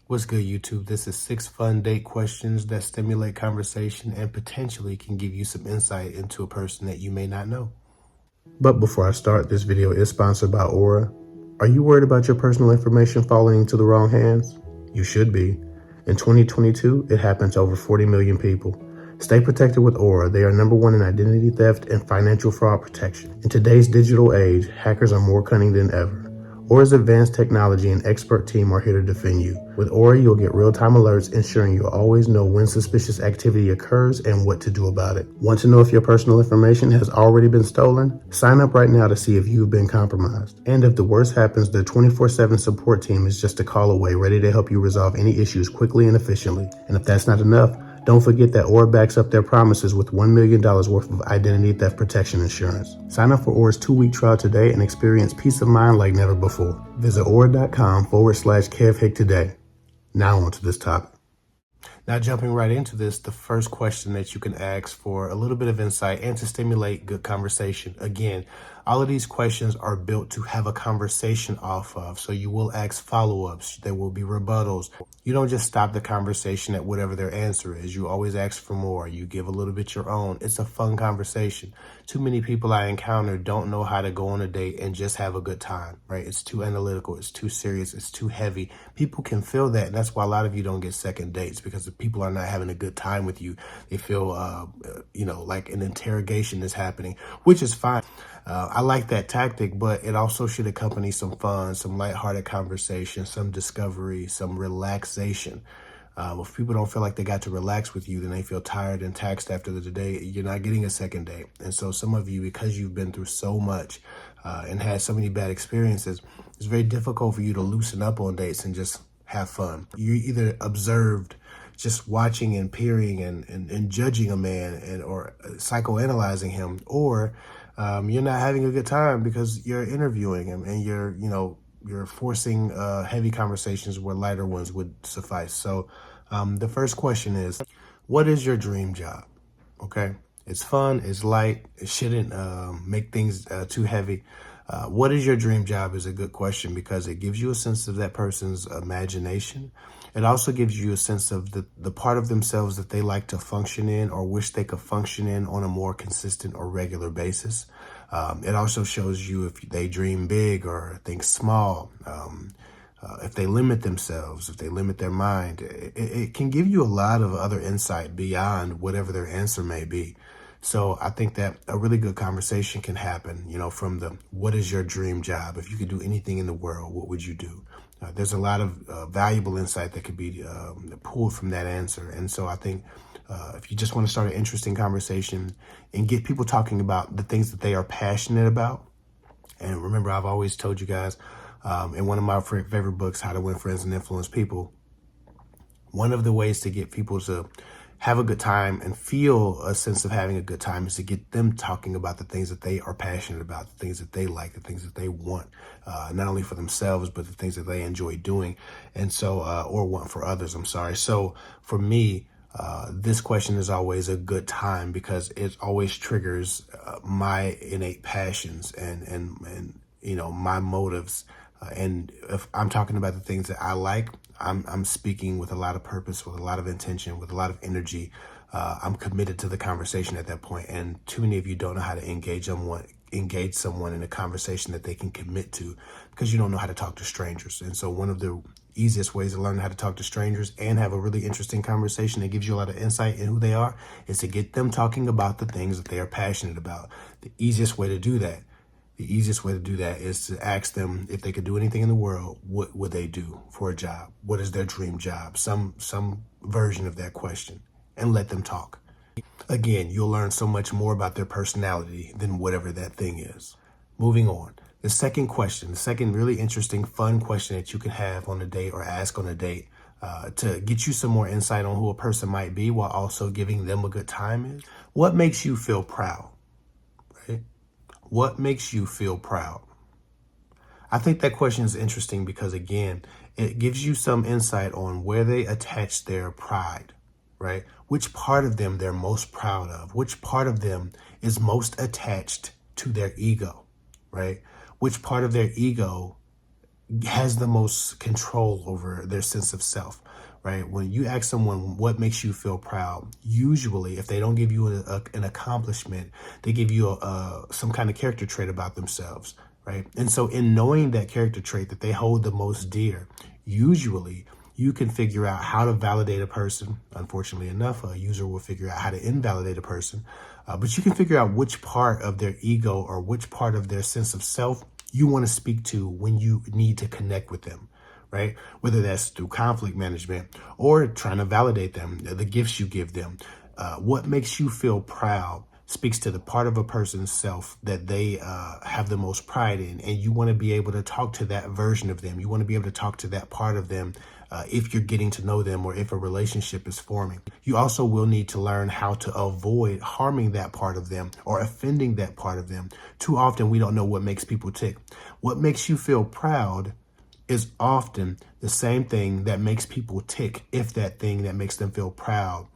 What's good, YouTube? This is 6 fun date questions that stimulate conversation and potentially can give you some insight into a person that you may not know. But before I start, this video is sponsored by Aura. Are you worried about your personal information falling into the wrong hands? You should be. In 2022, it happened to over 40 million people. Stay protected with Aura. They are #1 in identity theft and financial fraud protection. In today's digital age, hackers are more cunning than ever. Aura's advanced technology and expert team are here to defend you. With Aura, you'll get real-time alerts, ensuring you'll always know when suspicious activity occurs and what to do about it. Want to know if your personal information has already been stolen? Sign up right now to see if you've been compromised. And if the worst happens, their 24/7 support team is just a call away, ready to help you resolve any issues quickly and efficiently. And if that's not enough, don't forget that Aura backs up their promises with $1 million worth of identity theft protection insurance. Sign up for Aura's 2-week trial today and experience peace of mind like never before. Visit aura.com/KevHick today. Now on to this topic. Now jumping right into this, the first question that you can ask for a little bit of insight and to stimulate good conversation. Again, all of these questions are built to have a conversation off of. So you will ask follow-ups. There will be rebuttals. You don't just stop the conversation at whatever their answer is. You always ask for more. You give a little bit your own. It's a fun conversation. Too many people I encounter don't know how to go on a date and just have a good time, right? It's too analytical. It's too serious. It's too heavy. People can feel that. And that's why a lot of you don't get second dates, because if people are not having a good time with you, they feel, like an interrogation is happening, which is fine. I like that tactic, but it also should accompany some fun, some lighthearted conversation, some discovery, some relaxation. If people don't feel like they got to relax with you, then they feel tired and taxed after the day. You're not getting a second date. And so some of you, because you've been through so much and had so many bad experiences, it's very difficult for you to loosen up on dates and just have fun. You're either observed, just watching and peering and judging a man or psychoanalyzing him, or you're not having a good time because you're interviewing him and you're forcing heavy conversations where lighter ones would suffice. So the first question is, what is your dream job? Okay. It's fun. It's light. It shouldn't make things too heavy. What is your dream job is a good question because it gives you a sense of that person's imagination. It also gives you a sense of the part of themselves that they like to function in or wish they could function in on a more consistent or regular basis. It also shows you if they dream big or think small, if they limit themselves, if they limit their mind. It can give you a lot of other insight beyond whatever their answer may be. So I think that a really good conversation can happen, from the, what is your dream job? If you could do anything in the world, what would you do? There's a lot of valuable insight that could be pulled from that answer. And so I think if you just want to start an interesting conversation and get people talking about the things that they are passionate about. And remember, I've always told you guys in one of my favorite books, How to Win Friends and Influence People, one of the ways to get people to have a good time and feel a sense of having a good time is to get them talking about the things that they are passionate about, the things that they like, the things that they want, not only for themselves, but the things that they enjoy doing. And so, or want for others, I'm sorry. So for me, this question is always a good time because it always triggers my innate passions and my motives. And if I'm talking about the things that I like, I'm speaking with a lot of purpose, with a lot of intention, with a lot of energy. I'm committed to the conversation at that point. And too many of you don't know how to engage someone in a conversation that they can commit to because you don't know how to talk to strangers. And so one of the easiest ways to learn how to talk to strangers and have a really interesting conversation that gives you a lot of insight in who they are is to get them talking about the things that they are passionate about. The easiest way to do that is to ask them if they could do anything in the world, what would they do for a job? What is their dream job? Some version of that question, and let them talk. Again, you'll learn so much more about their personality than whatever that thing is. Moving on. The second question, the second really interesting, fun question that you can have on a date or ask on a date to get you some more insight on who a person might be while also giving them a good time is, what makes you feel proud? Right? What makes you feel proud? I think that question is interesting because, again, it gives you some insight on where they attach their pride, right? Which part of them they're most proud of, which part of them is most attached to their ego, right? Which part of their ego has the most control over their sense of self, right? When you ask someone what makes you feel proud, usually if they don't give you an accomplishment, they give you some kind of character trait about themselves, right? And so in knowing that character trait that they hold the most dear, usually you can figure out how to validate a person. Unfortunately enough, a user will figure out how to invalidate a person, but you can figure out which part of their ego or which part of their sense of self you want to speak to when you need to connect with them, right? Whether that's through conflict management or trying to validate them, the gifts you give them. What makes you feel proud speaks to the part of a person's self that they have the most pride in. And you want to be able to talk to that version of them. You want to be able to talk to that part of them if you're getting to know them or if a relationship is forming. You also will need to learn how to avoid harming that part of them or offending that part of them. Too often, we don't know what makes people tick. What makes you feel proud is often the same thing that makes people tick if that thing that makes them feel proud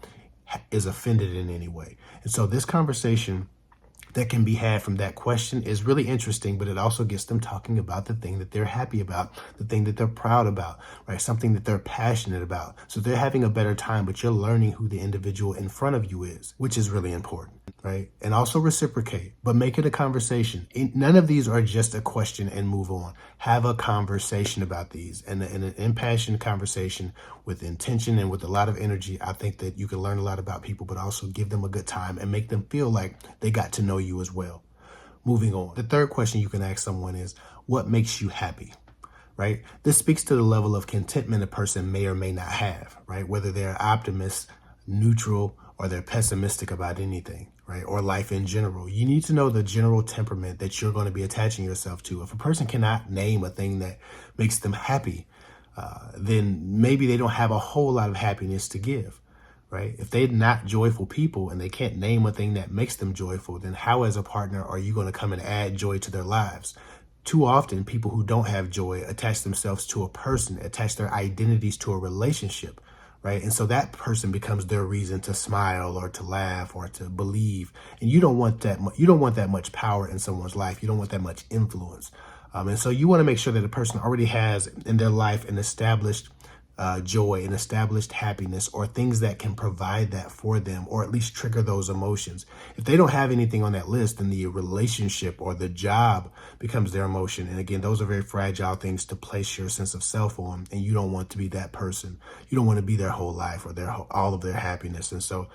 is offended in any way. And so this conversation that can be had from that question is really interesting, but it also gets them talking about the thing that they're happy about, the thing that they're proud about, right? Something that they're passionate about. So they're having a better time, but you're learning who the individual in front of you is, which is really important, right? And also reciprocate, but make it a conversation. None of these are just a question and move on. Have a conversation about these, and an impassioned conversation with intention and with a lot of energy. I think that you can learn a lot about people, but also give them a good time and make them feel like they got to know you as well. Moving on. The third question you can ask someone is, what makes you happy? Right? This speaks to the level of contentment a person may or may not have, right? Whether they're optimist, neutral, or they're pessimistic about anything, right? Or life in general. You need to know the general temperament that you're going to be attaching yourself to. If a person cannot name a thing that makes them happy, then maybe they don't have a whole lot of happiness to give. Right? If they're not joyful people and they can't name a thing that makes them joyful, then how as a partner are you going to come and add joy to their lives? Too often, people who don't have joy attach themselves to a person, attach their identities to a relationship, right? And so that person becomes their reason to smile or to laugh or to believe. And you don't want that. You don't want that much power in someone's life. You don't want that much influence. And so you want to make sure that a person already has in their life an established joy and established happiness, or things that can provide that for them, or at least trigger those emotions. If they don't have anything on that list, then the relationship or the job becomes their emotion. And again, those are very fragile things to place your sense of self on, and you don't want to be that person. You don't want to be their whole life or all of their happiness. And so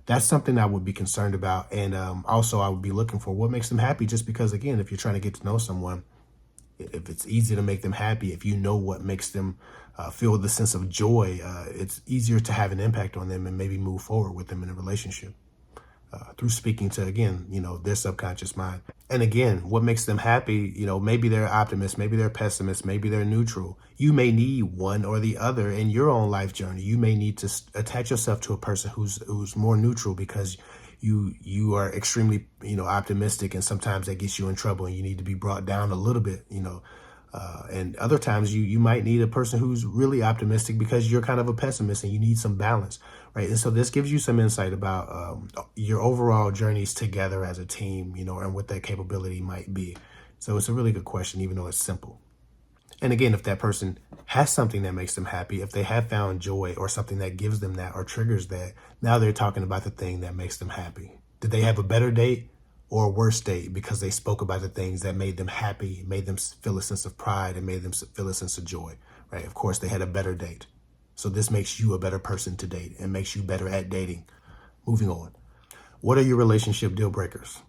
that's something I would be concerned about. And also I would be looking for what makes them happy, just because, again, if you're trying to get to know someone, if it's easy to make them happy, if you know what makes them feel the sense of joy, it's easier to have an impact on them and maybe move forward with them in a relationship through speaking to, again, their subconscious mind. And again, what makes them happy, maybe they're optimist, maybe they're pessimist, maybe they're neutral. You may need one or the other in your own life journey. You may need to attach yourself to a person who's more neutral because you are extremely, optimistic, and sometimes that gets you in trouble and you need to be brought down a little bit, and other times you might need a person who's really optimistic because you're kind of a pessimist and you need some balance, right? And so this gives you some insight about your overall journeys together as a team, and what that capability might be. So it's a really good question, even though it's simple. And again, if that person has something that makes them happy, if they have found joy or something that gives them that or triggers that, now they're talking about the thing that makes them happy. Did they have a better date or a worse date because they spoke about the things that made them happy, made them feel a sense of pride, and made them feel a sense of joy, right? Of course, they had a better date. So this makes you a better person to date and makes you better at dating. Moving on. What are your relationship deal breakers?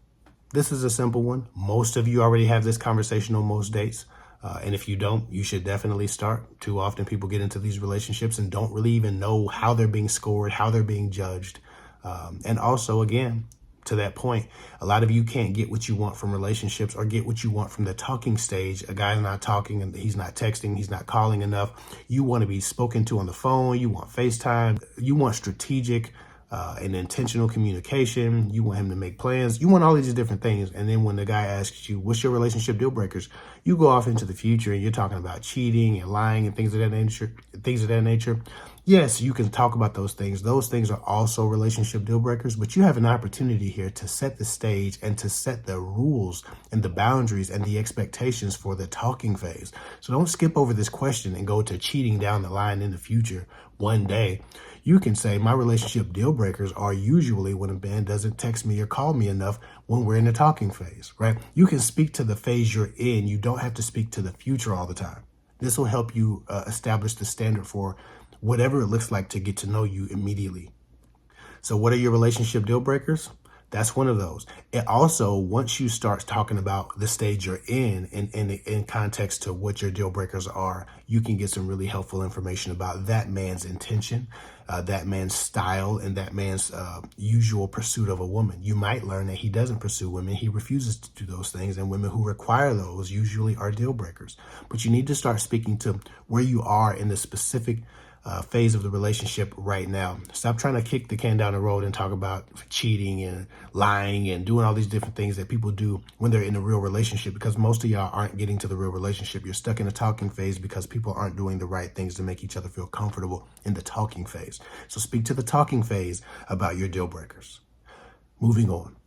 This is a simple one. Most of you already have this conversation on most dates. And if you don't, you should definitely start. Too often people get into these relationships and don't really even know how they're being scored, how they're being judged. And also, again, to that point, a lot of you can't get what you want from relationships or get what you want from the talking stage. A guy's not talking and he's not texting, he's not calling enough. You want to be spoken to on the phone. You want FaceTime. You want strategic and intentional communication. You want him to make plans. You want all these different things. And then when the guy asks you, what's your relationship deal breakers? You go off into the future and you're talking about cheating and lying and things of that nature. Yes, you can talk about those things. Those things are also relationship deal breakers, but you have an opportunity here to set the stage and to set the rules and the boundaries and the expectations for the talking phase. So don't skip over this question and go to cheating down the line in the future one day. You can say my relationship deal breakers are usually when a man doesn't text me or call me enough when we're in the talking phase, right? You can speak to the phase you're in. You don't have to speak to the future all the time. This will help you establish the standard for whatever it looks like to get to know you immediately. So what are your relationship deal breakers? That's one of those. It also, once you start talking about the stage you're in context to what your deal breakers are, you can get some really helpful information about that man's intention, that man's style, and that man's usual pursuit of a woman. You might learn that he doesn't pursue women. He refuses to do those things, and women who require those usually are deal breakers. But you need to start speaking to where you are in the specific phase of the relationship right now. Stop trying to kick the can down the road and talk about cheating and lying and doing all these different things that people do when they're in a real relationship, because most of y'all aren't getting to the real relationship. You're stuck in a talking phase because people aren't doing the right things to make each other feel comfortable in the talking phase. So speak to the talking phase about your deal breakers. Moving on.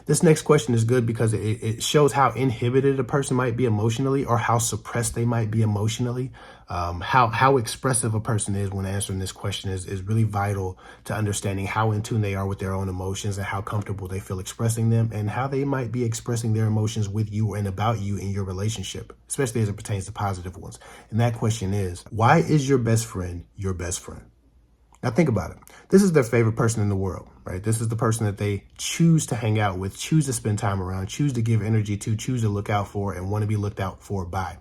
This next question is good because it shows how inhibited a person might be emotionally, or how suppressed they might be emotionally. How expressive a person is when answering this question is really vital to understanding how in tune they are with their own emotions and how comfortable they feel expressing them, and how they might be expressing their emotions with you and about you in your relationship, especially as it pertains to positive ones. And that question is, why is your best friend your best friend? Now think about it. This is their favorite person in the world, right? This is the person that they choose to hang out with, choose to spend time around, choose to give energy to, choose to look out for, and want to be looked out for by.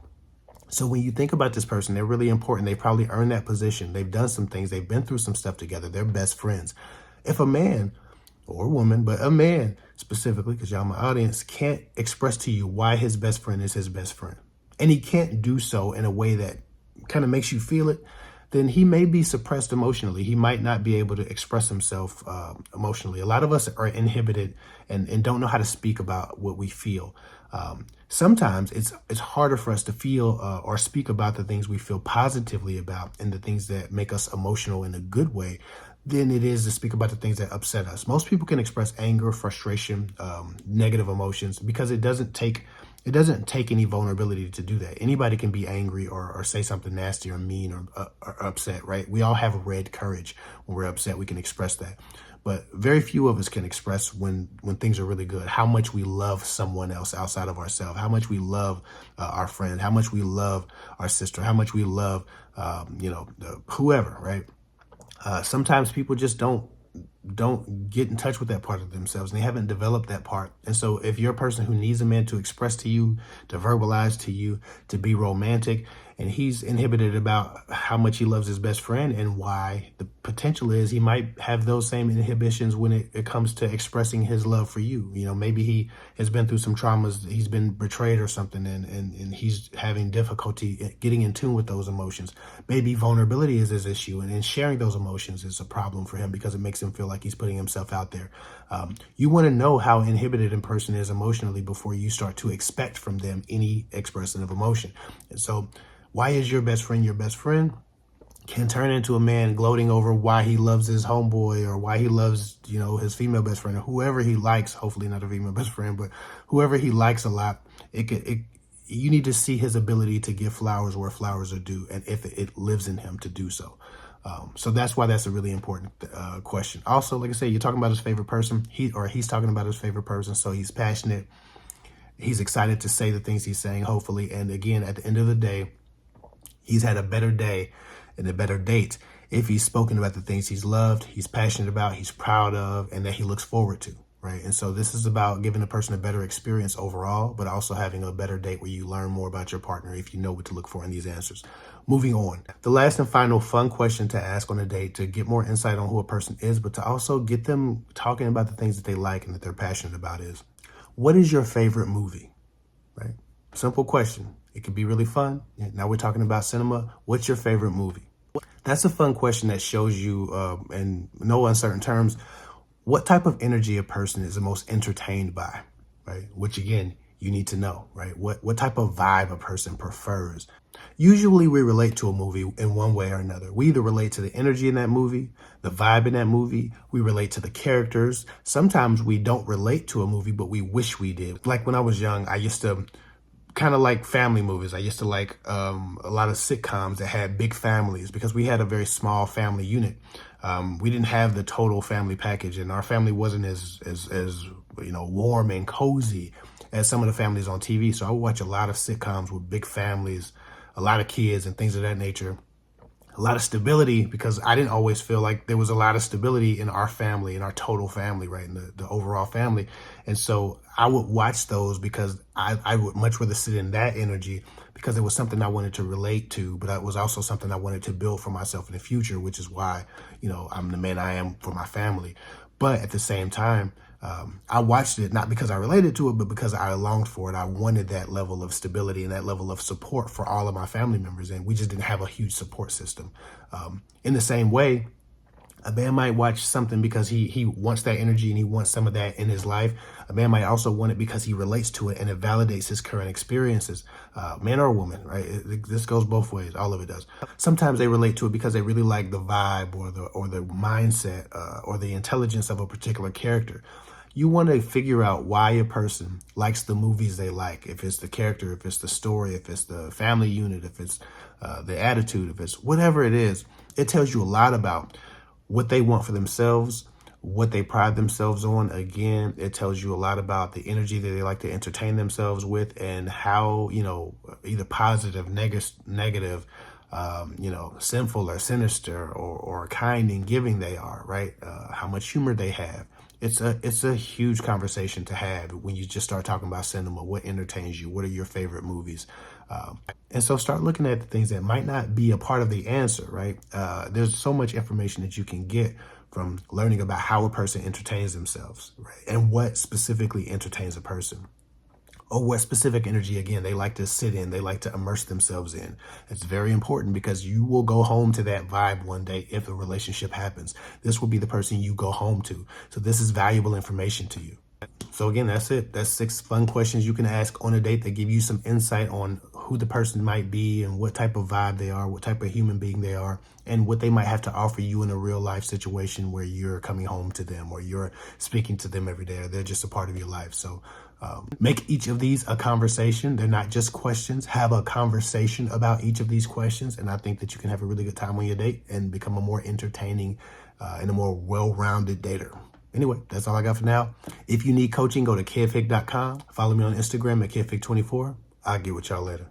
So when you think about this person, they're really important. They probably earned that position. They've done some things. They've been through some stuff together. They're best friends. If a man or a woman, but a man specifically, because y'all my audience, can't express to you why his best friend is his best friend, and he can't do so in a way that kind of makes you feel it, then he may be suppressed emotionally. He might not be able to express himself emotionally. A lot of us are inhibited and don't know how to speak about what we feel. Sometimes it's harder for us to feel or speak about the things we feel positively about and the things that make us emotional in a good way than it is to speak about the things that upset us. Most people can express anger, frustration, negative emotions, because it doesn't take any vulnerability to do that. Anybody can be angry or say something nasty or mean or upset, right? We all have red courage. When we're upset, we can express that. But very few of us can express when things are really good, how much we love someone else outside of ourselves, how much we love our friend, how much we love our sister, how much we love, whoever, right? Sometimes people just don't get in touch with that part of themselves, and they haven't developed that part. And so if you're a person who needs a man to express to you, to verbalize to you, to be romantic, and he's inhibited about how much he loves his best friend and why, the potential is he might have those same inhibitions when it comes to expressing his love for you. You know, maybe he has been through some traumas, he's been betrayed or something, and he's having difficulty getting in tune with those emotions. Maybe vulnerability is his issue, and sharing those emotions is a problem for him because it makes him feel like he's putting himself out there. You want to know how inhibited a person is emotionally before you start to expect from them any expression of emotion. And so why is your best friend your best friend? Can turn into a man gloating over why he loves his homeboy or why he loves, his female best friend or whoever he likes. Hopefully not a female best friend, but whoever he likes a lot. You need to see his ability to give flowers where flowers are due, and if it lives in him to do so. So that's why that's a really important question. Also, like I said, you're talking about his favorite person. He's talking about his favorite person, so he's passionate. He's excited to say the things he's saying, hopefully. And again, at the end of the day, he's had a better day and a better date if he's spoken about the things he's loved, he's passionate about, he's proud of, and that he looks forward to, right? And so this is about giving a person a better experience overall, but also having a better date where you learn more about your partner if you know what to look for in these answers. Moving on. The last and final fun question to ask on a date to get more insight on who a person is, but to also get them talking about the things that they like and that they're passionate about is, what is your favorite movie, right? Simple question. It could be really fun. Now we're talking about cinema. What's your favorite movie? That's a fun question that shows you, in no uncertain terms, what type of energy a person is the most entertained by, right? Which again, you need to know, right? What type of vibe a person prefers. Usually we relate to a movie in one way or another. We either relate to the energy in that movie, the vibe in that movie, we relate to the characters. Sometimes we don't relate to a movie, but we wish we did. Like when I was young, I used to kind of like family movies. I used to like a lot of sitcoms that had big families because we had a very small family unit. We didn't have the total family package, and our family wasn't as warm and cozy as some of the families on TV. So I would watch a lot of sitcoms with big families, a lot of kids, and things of that nature. A lot of stability because I didn't always feel like there was a lot of stability in our family, in our total family, right, in the overall family. And so I would watch those because I would much rather sit in that energy because it was something I wanted to relate to, but it was also something I wanted to build for myself in the future, which is why, I'm the man I am for my family. But at the same time, I watched it not because I related to it, but because I longed for it. I wanted that level of stability and that level of support for all of my family members. And we just didn't have a huge support system. In the same way, a man might watch something because he wants that energy and he wants some of that in his life. A man might also want it because he relates to it and it validates his current experiences, man or woman, right? This goes both ways. All of it does. Sometimes they relate to it because they really like the vibe or the mindset or the intelligence of a particular character. You want to figure out why a person likes the movies they like. If it's the character, if it's the story, if it's the family unit, if it's the attitude, if it's whatever it is, it tells you a lot about what they want for themselves, what they pride themselves on. Again, it tells you a lot about the energy that they like to entertain themselves with and how, either positive, negative, sinful or sinister or kind and giving they are, right? How much humor they have. It's a huge conversation to have when you just start talking about cinema. What entertains you? What are your favorite movies? And so start looking at the things that might not be a part of the answer, right? There's so much information that you can get from learning about how a person entertains themselves, right? And what specifically entertains a person. Or what specific energy, again, they like to sit in, they like to immerse themselves in. It's very important because you will go home to that vibe one day if a relationship happens. This will be the person you go home to. So this is valuable information to you. So again, that's it. That's 6 fun questions you can ask on a date that give you some insight on who the person might be and what type of vibe they are, what type of human being they are, and what they might have to offer you in a real life situation where you're coming home to them or you're speaking to them every day or they're just a part of your life. So make each of these a conversation. They're not just questions. Have a conversation about each of these questions. And I think that you can have a really good time on your date and become a more entertaining and a more well-rounded dater. Anyway, that's all I got for now. If you need coaching, go to kidfig.com. Follow me on Instagram at kidfig24. I'll get with y'all later.